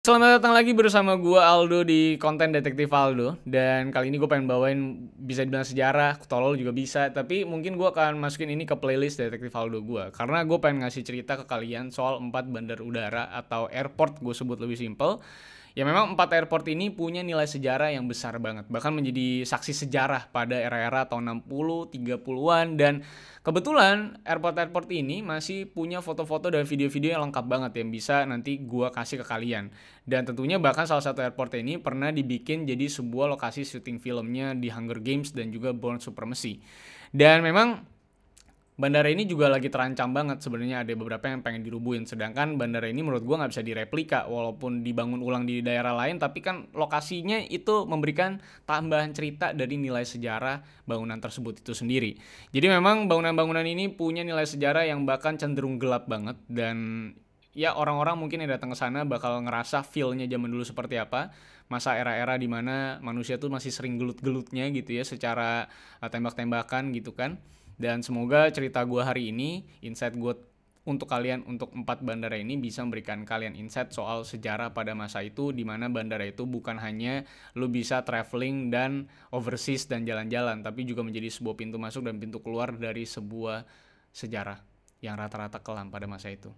Selamat datang lagi bersama gua Aldo di konten Detektif Aldo. Dan kali ini gue pengen bawain, bisa dibilang sejarah, tolol juga bisa. Tapi mungkin gue akan masukin ini ke playlist Detektif Aldo gue, karena gue pengen ngasih cerita ke kalian soal 4 bandar udara atau airport, gue sebut lebih simple. Ya memang 4 airport ini punya nilai sejarah yang besar banget, bahkan menjadi saksi sejarah pada era-era tahun 60, 30-an. Dan kebetulan airport-airport ini masih punya foto-foto dan video-video yang lengkap banget yang bisa nanti gua kasih ke kalian. Dan tentunya bahkan salah satu airport ini pernah dibikin jadi sebuah lokasi syuting filmnya di Hunger Games dan juga Bourne Supremacy. Dan memang bandara ini juga lagi terancam banget, sebenarnya ada beberapa yang pengen dirubuhin. Sedangkan bandara ini menurut gue nggak bisa direplika, walaupun dibangun ulang di daerah lain, tapi kan lokasinya itu memberikan tambahan cerita dari nilai sejarah bangunan tersebut itu sendiri. Jadi memang bangunan-bangunan ini punya nilai sejarah yang bahkan cenderung gelap banget. Dan ya orang-orang mungkin yang datang ke sana bakal ngerasa feel-nya zaman dulu seperti apa. Masa era-era dimana manusia tuh masih sering gelut-gelutnya gitu ya, secara tembak-tembakan gitu kan. Dan semoga cerita gue hari ini, insight gue untuk kalian, untuk 4 bandara ini bisa memberikan kalian insight soal sejarah pada masa itu, di mana bandara itu bukan hanya lu bisa traveling dan overseas dan jalan-jalan, tapi juga menjadi sebuah pintu masuk dan pintu keluar dari sebuah sejarah yang rata-rata kelam pada masa itu.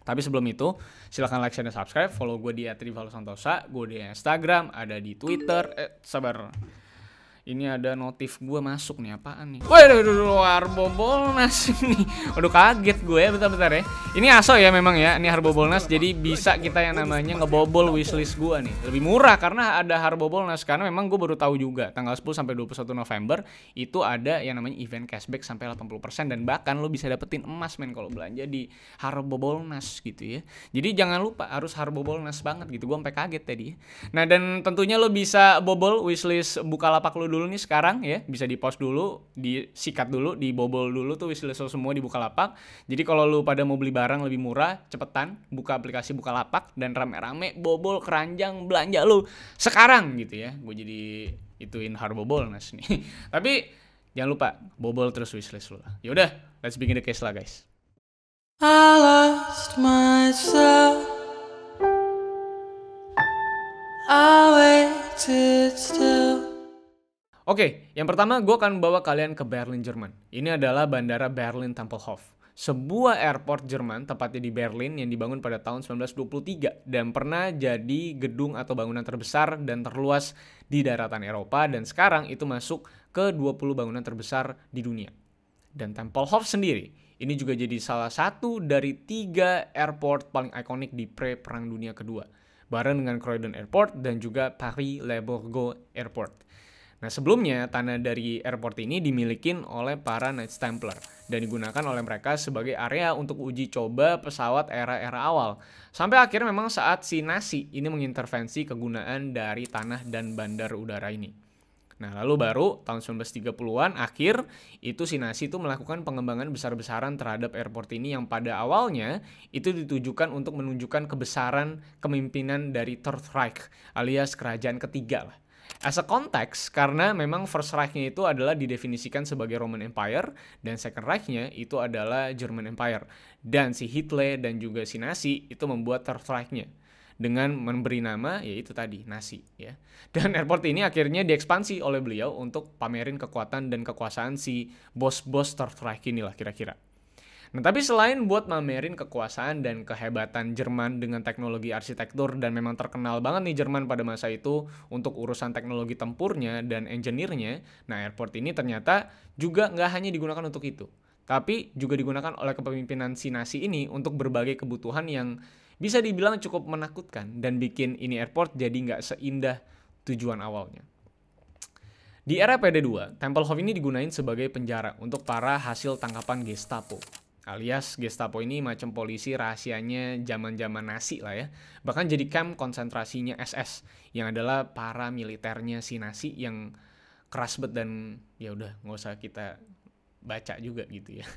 Tapi sebelum itu, silahkan like, share, dan subscribe. Follow gue di @rivalsantosa. Gue di Instagram, ada di Twitter. Sabar. Ini ada notif gue masuk nih, apaan nih? Waduh, Harbolnas nih. Waduh, kaget gue ya, bentar-bentar ya. Ini aso ya memang ya, ini Harbolnas, jadi bisa kita yang namanya ngebobol wishlist gue nih. Lebih murah karena ada Harbolnas, karena memang gue baru tahu juga tanggal 10 sampai 21 November itu ada yang namanya event cashback sampai 80%, dan bahkan lo bisa dapetin emas men kalau belanja di Harbolnas gitu ya. Jadi jangan lupa harus Harbolnas banget gitu. Gue sampai kaget tadi. Nah, dan tentunya lo bisa bobol wishlist Bukalapak lo dulu nih sekarang ya, bisa di post dulu, disikat dulu, dibobol dulu tuh wishlist lo semua di Bukalapak. Jadi kalau lu pada mau beli barang lebih murah, cepetan buka aplikasi Bukalapak dan rame-rame bobol keranjang belanja lu sekarang gitu ya. Gue jadi ituin Harbolnas nih. Tapi jangan lupa bobol terus wishlist lu lah. Yaudah, let's begin the case lah guys. I lost myself. I waited still. Oke, yang pertama gue akan bawa kalian ke Berlin, Jerman. Ini adalah Bandara Berlin Tempelhof. Sebuah airport Jerman, tepatnya di Berlin, yang dibangun pada tahun 1923 dan pernah jadi gedung atau bangunan terbesar dan terluas di daratan Eropa, dan sekarang itu masuk ke 20 bangunan terbesar di dunia. Dan Tempelhof sendiri, ini juga jadi salah satu dari 3 airport paling ikonik di pre-Perang Dunia Kedua, bareng dengan Croydon Airport dan juga Paris-Le Bourget Airport. Nah, sebelumnya tanah dari airport ini dimiliki oleh para Knights Templar dan digunakan oleh mereka sebagai area untuk uji coba pesawat era-era awal. Sampai akhirnya memang saat si Nazi ini mengintervensi kegunaan dari tanah dan bandar udara ini. Nah, lalu baru tahun 1930-an akhir itu si Nazi itu melakukan pengembangan besar-besaran terhadap airport ini, yang pada awalnya itu ditujukan untuk menunjukkan kebesaran kepemimpinan dari Third Reich alias kerajaan ketiga lah. As a context, karena memang First Reich-nya itu adalah didefinisikan sebagai Roman Empire dan Second Reich-nya itu adalah German Empire. Dan si Hitler dan juga si Nazi itu membuat Third Reich-nya dengan memberi nama yaitu tadi Nazi ya. Dan airport ini akhirnya diekspansi oleh beliau untuk pamerin kekuatan dan kekuasaan si bos-bos Third Reich inilah kira-kira. Nah, tapi selain buat mamerin kekuasaan dan kehebatan Jerman dengan teknologi arsitektur, dan memang terkenal banget nih Jerman pada masa itu untuk urusan teknologi tempurnya dan engineer-nya, nah airport ini ternyata juga nggak hanya digunakan untuk itu, tapi juga digunakan oleh kepemimpinan si Nazi ini untuk berbagai kebutuhan yang bisa dibilang cukup menakutkan dan bikin ini airport jadi nggak seindah tujuan awalnya. Di era PD2, Tempelhof ini digunain sebagai penjara untuk para hasil tangkapan Gestapo. Alias Gestapo ini macam polisi rahasianya zaman-zaman Nazi lah ya. Bahkan jadi camp konsentrasinya SS, yang adalah para militernya si Nazi yang keras banget. Dan ya udah nggak usah kita baca juga gitu ya.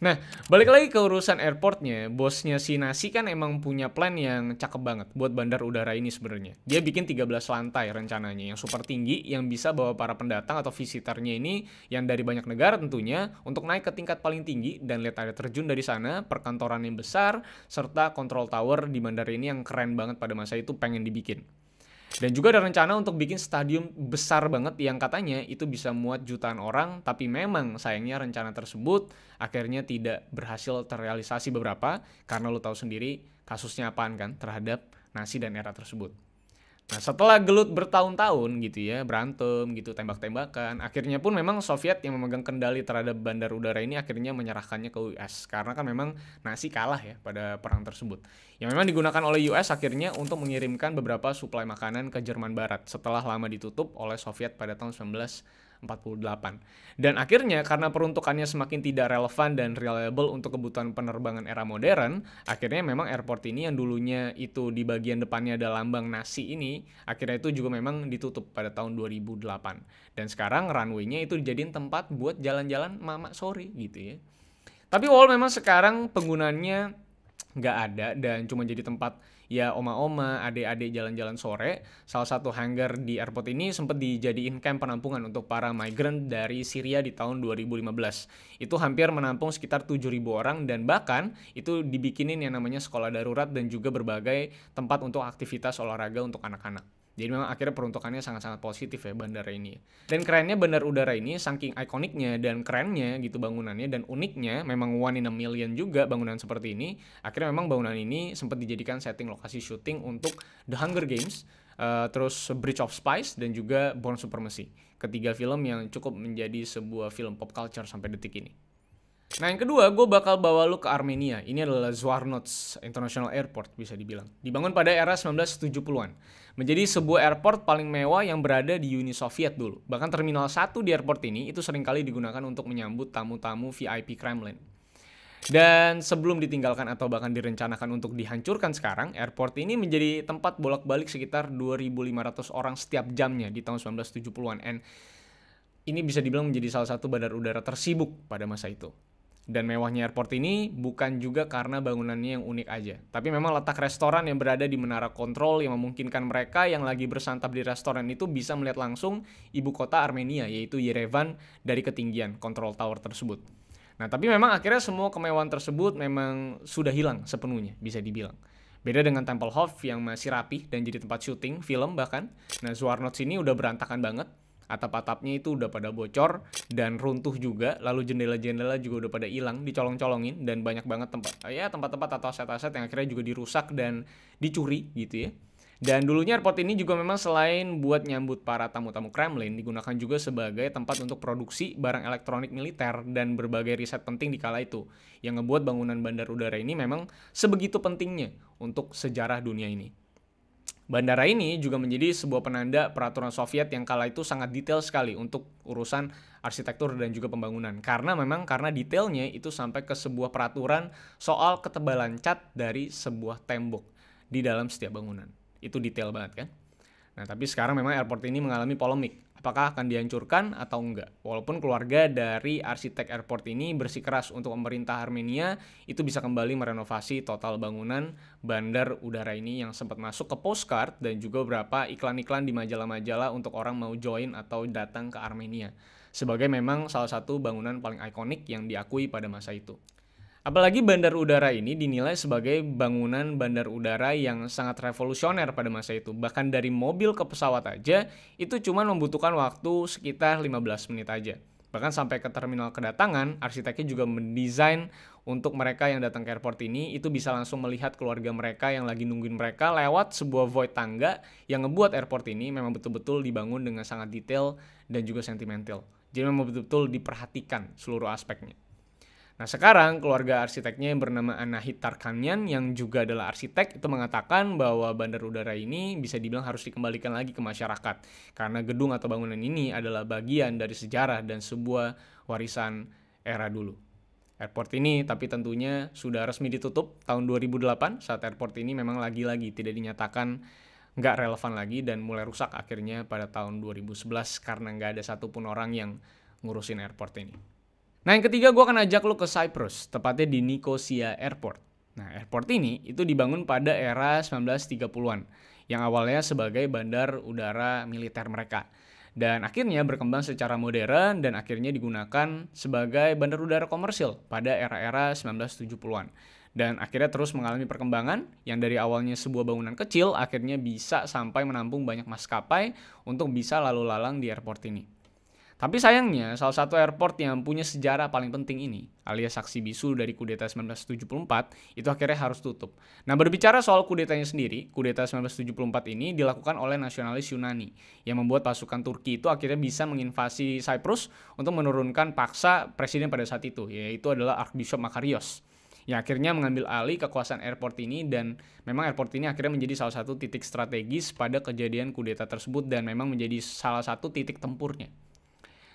Nah, balik lagi ke urusan airportnya, bosnya si Nasi kan emang punya plan yang cakep banget buat bandar udara ini sebenarnya. Dia bikin 13 lantai rencananya yang super tinggi yang bisa bawa para pendatang atau visitornya ini yang dari banyak negara tentunya untuk naik ke tingkat paling tinggi dan lihat area terjun dari sana, perkantoran yang besar, serta control tower di bandara ini yang keren banget pada masa itu pengen dibikin. Dan juga ada rencana untuk bikin stadium besar banget yang katanya itu bisa muat jutaan orang, tapi memang sayangnya rencana tersebut akhirnya tidak berhasil terrealisasi beberapa, karena lo tahu sendiri kasusnya apaan kan terhadap Nasi dan era tersebut. Nah, setelah gelut bertahun-tahun gitu ya, berantem gitu, tembak-tembakan, akhirnya pun memang Soviet yang memegang kendali terhadap bandar udara ini akhirnya menyerahkannya ke US. Karena kan memang Nazi kalah ya pada perang tersebut. Yang memang digunakan oleh US akhirnya untuk mengirimkan beberapa suplai makanan ke Jerman Barat setelah lama ditutup oleh Soviet pada tahun 1948. Dan akhirnya karena peruntukannya semakin tidak relevan dan reliable untuk kebutuhan penerbangan era modern, akhirnya memang airport ini yang dulunya itu di bagian depannya ada lambang nasi ini, akhirnya itu juga memang ditutup pada tahun 2008. Dan sekarang runway-nya itu dijadiin tempat buat jalan-jalan mama sore gitu ya. Tapi walau memang sekarang penggunaannya nggak ada dan cuma jadi tempat ya oma-oma, adik-adik jalan-jalan sore. Salah satu hangar di airport ini sempat dijadiin camp penampungan untuk para migran dari Syria di tahun 2015. Itu hampir menampung sekitar 7.000 orang dan bahkan itu dibikinin yang namanya sekolah darurat dan juga berbagai tempat untuk aktivitas olahraga untuk anak-anak. Jadi memang akhirnya peruntukannya sangat-sangat positif ya bandara ini. Dan kerennya bandar udara ini saking ikoniknya dan kerennya gitu bangunannya dan uniknya, memang one in a million juga bangunan seperti ini. Akhirnya memang bangunan ini sempat dijadikan setting lokasi syuting untuk The Hunger Games, terus Bridge of Spies dan juga Bourne Supremacy. Ketiga film yang cukup menjadi sebuah film pop culture sampai detik ini. Nah yang kedua, gue bakal bawa lu ke Armenia. Ini adalah Zvartnots International Airport bisa dibilang. Dibangun pada era 1970-an. Menjadi sebuah airport paling mewah yang berada di Uni Soviet dulu. Bahkan Terminal 1 di airport ini itu seringkali digunakan untuk menyambut tamu-tamu VIP Kremlin. Dan sebelum ditinggalkan atau bahkan direncanakan untuk dihancurkan sekarang, airport ini menjadi tempat bolak-balik sekitar 2.500 orang setiap jamnya di tahun 1970-an. And ini bisa dibilang menjadi salah satu bandar udara tersibuk pada masa itu. Dan mewahnya airport ini bukan juga karena bangunannya yang unik aja, tapi memang letak restoran yang berada di menara kontrol yang memungkinkan mereka yang lagi bersantap di restoran itu bisa melihat langsung ibu kota Armenia, yaitu Yerevan, dari ketinggian kontrol tower tersebut. Nah, tapi memang akhirnya semua kemewahan tersebut memang sudah hilang sepenuhnya, bisa dibilang. Beda dengan Tempelhof yang masih rapi dan jadi tempat syuting film bahkan. Nah, Zvartnots ini udah berantakan banget. Atap-atapnya itu udah pada bocor dan runtuh juga, lalu jendela-jendela juga udah pada hilang, dicolong-colongin, dan banyak banget tempat-tempat atau aset-aset yang akhirnya juga dirusak dan dicuri gitu ya. Dan dulunya airport ini juga memang selain buat nyambut para tamu-tamu Kremlin, digunakan juga sebagai tempat untuk produksi barang elektronik militer dan berbagai riset penting di kala itu, yang ngebuat bangunan bandar udara ini memang sebegitu pentingnya untuk sejarah dunia ini. Bandara ini juga menjadi sebuah penanda peraturan Soviet yang kala itu sangat detail sekali untuk urusan arsitektur dan juga pembangunan. Karena detailnya itu sampai ke sebuah peraturan soal ketebalan cat dari sebuah tembok di dalam setiap bangunan. Itu detail banget kan? Nah, tapi sekarang memang airport ini mengalami polemik. Apakah akan dihancurkan atau enggak? Walaupun keluarga dari arsitek airport ini bersikeras untuk pemerintah Armenia itu bisa kembali merenovasi total bangunan bandar udara ini yang sempat masuk ke postcard dan juga beberapa iklan-iklan di majalah-majalah untuk orang mau join atau datang ke Armenia. Sebagai memang salah satu bangunan paling ikonik yang diakui pada masa itu. Apalagi bandar udara ini dinilai sebagai bangunan bandar udara yang sangat revolusioner pada masa itu. Bahkan dari mobil ke pesawat aja, itu cuma membutuhkan waktu sekitar 15 menit aja. Bahkan sampai ke terminal kedatangan, arsiteknya juga mendesain untuk mereka yang datang ke airport ini, itu bisa langsung melihat keluarga mereka yang lagi nungguin mereka lewat sebuah void tangga yang ngebuat airport ini memang betul-betul dibangun dengan sangat detail dan juga sentimental. Jadi memang betul-betul diperhatikan seluruh aspeknya. Nah sekarang keluarga arsiteknya yang bernama Anahit Tarkanian yang juga adalah arsitek itu mengatakan bahwa bandar udara ini bisa dibilang harus dikembalikan lagi ke masyarakat karena gedung atau bangunan ini adalah bagian dari sejarah dan sebuah warisan era dulu. Airport ini tapi tentunya sudah resmi ditutup tahun 2008 saat airport ini memang lagi-lagi tidak dinyatakan nggak relevan lagi dan mulai rusak akhirnya pada tahun 2011 karena nggak ada satupun orang yang ngurusin airport ini. Nah, yang ketiga gue akan ajak lu ke Cyprus, tepatnya di Nicosia Airport. Nah, airport ini itu dibangun pada era 1930-an, yang awalnya sebagai bandar udara militer mereka. Dan akhirnya berkembang secara modern dan akhirnya digunakan sebagai bandar udara komersil pada era-era 1970-an. Dan akhirnya terus mengalami perkembangan yang dari awalnya sebuah bangunan kecil akhirnya bisa sampai menampung banyak maskapai untuk bisa lalu lalang di airport ini. Tapi sayangnya, salah satu airport yang punya sejarah paling penting ini, alias saksi bisu dari kudeta 1974, itu akhirnya harus tutup. Nah, berbicara soal kudetanya sendiri, kudeta 1974 ini dilakukan oleh nasionalis Yunani, yang membuat pasukan Turki itu akhirnya bisa menginvasi Cyprus untuk menurunkan paksa presiden pada saat itu, yaitu adalah Archbishop Makarios. Yang akhirnya mengambil alih kekuasaan airport ini, dan memang airport ini akhirnya menjadi salah satu titik strategis pada kejadian kudeta tersebut dan memang menjadi salah satu titik tempurnya.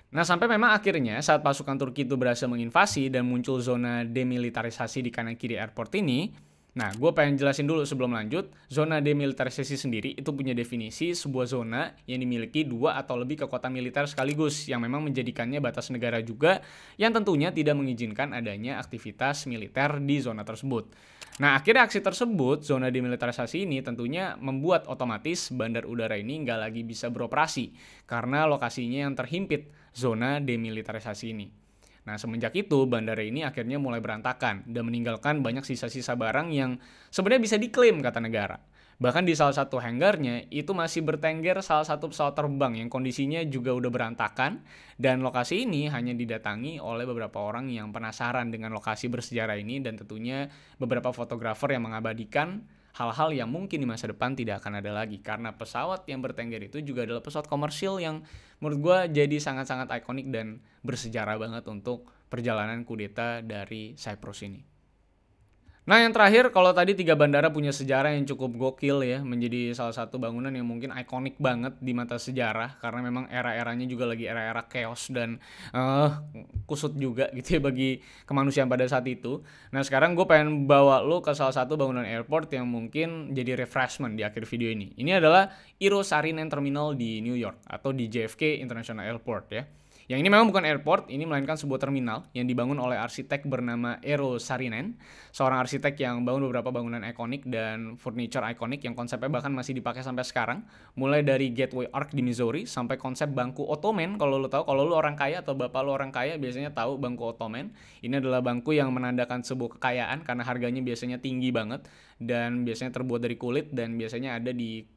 Nah, sampai memang akhirnya saat pasukan Turki itu berhasil menginvasi dan muncul zona demilitarisasi di kanan kiri airport ini. Nah, gue pengen jelasin dulu sebelum lanjut. Zona demilitarisasi sendiri itu punya definisi sebuah zona yang dimiliki 2 atau lebih kekuatan militer sekaligus, yang memang menjadikannya batas negara juga, yang tentunya tidak mengizinkan adanya aktivitas militer di zona tersebut. Nah, akhirnya aksi tersebut, zona demilitarisasi ini tentunya membuat otomatis bandar udara ini nggak lagi bisa beroperasi karena lokasinya yang terhimpit zona demilitarisasi ini. Nah, semenjak itu bandara ini akhirnya mulai berantakan dan meninggalkan banyak sisa-sisa barang yang sebenarnya bisa diklaim kata negara. Bahkan di salah satu hanggarnya itu masih bertengger salah satu pesawat terbang yang kondisinya juga udah berantakan, dan lokasi ini hanya didatangi oleh beberapa orang yang penasaran dengan lokasi bersejarah ini, dan tentunya beberapa fotografer yang mengabadikan hal-hal yang mungkin di masa depan tidak akan ada lagi, karena pesawat yang bertengger itu juga adalah pesawat komersil yang menurut gue jadi sangat-sangat ikonik dan bersejarah banget untuk perjalanan kudeta dari Cyprus ini. Nah, yang terakhir, kalau tadi 3 bandara punya sejarah yang cukup gokil ya, menjadi salah satu bangunan yang mungkin ikonik banget di mata sejarah, karena memang era-eranya juga lagi era-era chaos dan kusut juga gitu ya bagi kemanusiaan pada saat itu. Nah, sekarang gue pengen bawa lo ke salah satu bangunan airport yang mungkin jadi refreshment di akhir video ini. Ini adalah Eero Saarinen Terminal di New York atau di JFK International Airport ya. Yang ini memang bukan airport, ini melainkan sebuah terminal yang dibangun oleh arsitek bernama Eero Saarinen, seorang arsitek yang bangun beberapa bangunan ikonik dan furniture ikonik yang konsepnya bahkan masih dipakai sampai sekarang, mulai dari Gateway Arch di Missouri sampai konsep bangku Ottoman. Kalau lo tahu, kalau lo orang kaya atau bapak lo orang kaya biasanya tahu bangku Ottoman. Ini adalah bangku yang menandakan sebuah kekayaan karena harganya biasanya tinggi banget dan biasanya terbuat dari kulit dan biasanya ada di,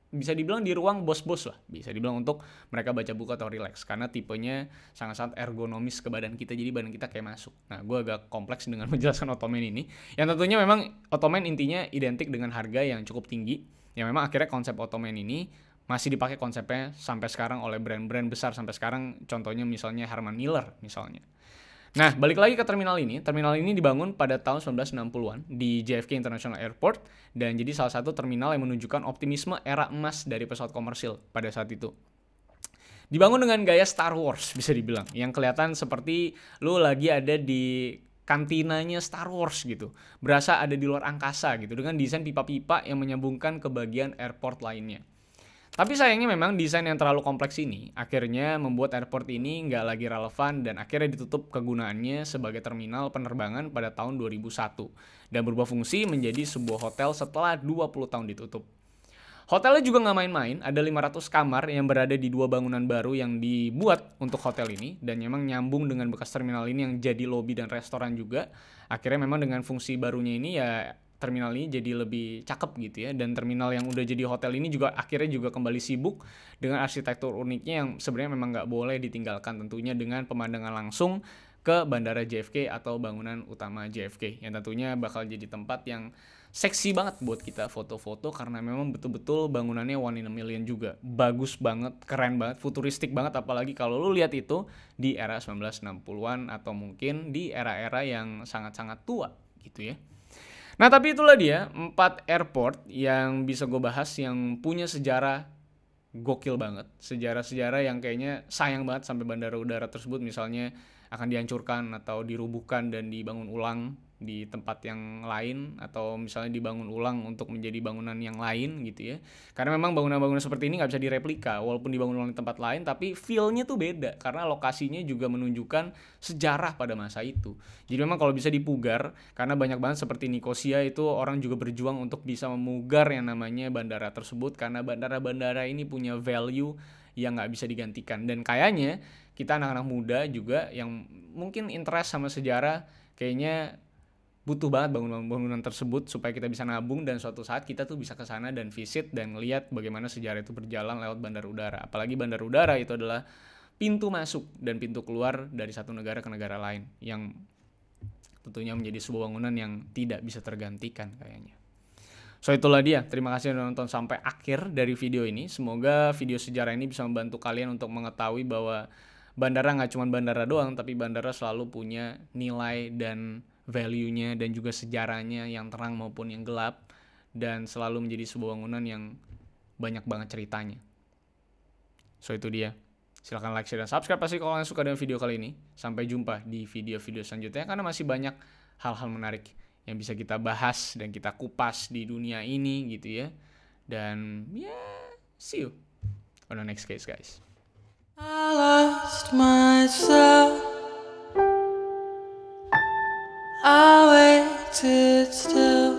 bisa dibilang di ruang bos-bos lah, bisa dibilang untuk mereka baca buku atau relax, karena tipenya sangat-sangat ergonomis ke badan kita, jadi badan kita kayak masuk. Nah, gue agak kompleks dengan menjelaskan Ottoman ini, yang tentunya memang Ottoman intinya identik dengan harga yang cukup tinggi, yang memang akhirnya konsep Ottoman ini masih dipakai konsepnya sampai sekarang oleh brand-brand besar sampai sekarang, contohnya misalnya Herman Miller misalnya. Nah, balik lagi ke terminal ini. Terminal ini dibangun pada tahun 1960-an di JFK International Airport dan jadi salah satu terminal yang menunjukkan optimisme era emas dari pesawat komersil pada saat itu. Dibangun dengan gaya Star Wars bisa dibilang, yang kelihatan seperti lu lagi ada di kantinanya Star Wars gitu. Berasa ada di luar angkasa gitu dengan desain pipa-pipa yang menyambungkan ke bagian airport lainnya. Tapi sayangnya memang desain yang terlalu kompleks ini akhirnya membuat airport ini nggak lagi relevan dan akhirnya ditutup kegunaannya sebagai terminal penerbangan pada tahun 2001 dan berubah fungsi menjadi sebuah hotel setelah 20 tahun ditutup. Hotelnya juga nggak main-main, ada 500 kamar yang berada di 2 bangunan baru yang dibuat untuk hotel ini dan memang nyambung dengan bekas terminal ini yang jadi lobi dan restoran juga. Akhirnya memang dengan fungsi barunya ini ya terminal ini jadi lebih cakep gitu ya, dan terminal yang udah jadi hotel ini juga akhirnya juga kembali sibuk dengan arsitektur uniknya yang sebenarnya memang nggak boleh ditinggalkan, tentunya dengan pemandangan langsung ke bandara JFK atau bangunan utama JFK yang tentunya bakal jadi tempat yang seksi banget buat kita foto-foto karena memang betul-betul bangunannya one in a million juga, bagus banget, keren banget, futuristik banget, apalagi kalau lu lihat itu di era 1960-an atau mungkin di era-era yang sangat-sangat tua gitu ya. Nah, tapi itulah dia 4 airport yang bisa gue bahas yang punya sejarah gokil banget. Sejarah-sejarah yang kayaknya sayang banget sampai bandara udara tersebut misalnya akan dihancurkan atau dirubuhkan dan dibangun ulang di tempat yang lain atau misalnya dibangun ulang untuk menjadi bangunan yang lain gitu ya. Karena memang bangunan-bangunan seperti ini nggak bisa direplika walaupun dibangun ulang di tempat lain, tapi feel-nya tuh beda karena lokasinya juga menunjukkan sejarah pada masa itu. Jadi memang kalau bisa dipugar, karena banyak banget seperti Nicosia itu orang juga berjuang untuk bisa memugar yang namanya bandara tersebut karena bandara-bandara ini punya value yang nggak bisa digantikan. Dan kayaknya kita anak-anak muda juga yang mungkin interest sama sejarah kayaknya butuh banget bangunan-bangunan tersebut supaya kita bisa nabung dan suatu saat kita tuh bisa ke sana dan visit dan ngeliat bagaimana sejarah itu berjalan lewat bandar udara. Apalagi bandar udara itu adalah pintu masuk dan pintu keluar dari satu negara ke negara lain yang tentunya menjadi sebuah bangunan yang tidak bisa tergantikan kayaknya. So itulah dia, terima kasih sudah nonton sampai akhir dari video ini. Semoga video sejarah ini bisa membantu kalian untuk mengetahui bahwa bandara nggak cuma bandara doang, tapi bandara selalu punya nilai dan value-nya dan juga sejarahnya yang terang maupun yang gelap, dan selalu menjadi sebuah bangunan yang banyak banget ceritanya. So itu dia, silahkan like, share, dan subscribe pasti kalau kalian suka dengan video kali ini. Sampai jumpa di video-video selanjutnya karena masih banyak hal-hal menarik yang bisa kita bahas dan kita kupas di dunia ini gitu ya. Dan see you on the next case guys. I lost myself. I waited still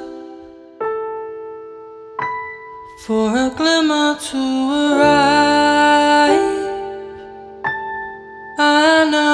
for a glimmer to arrive. I know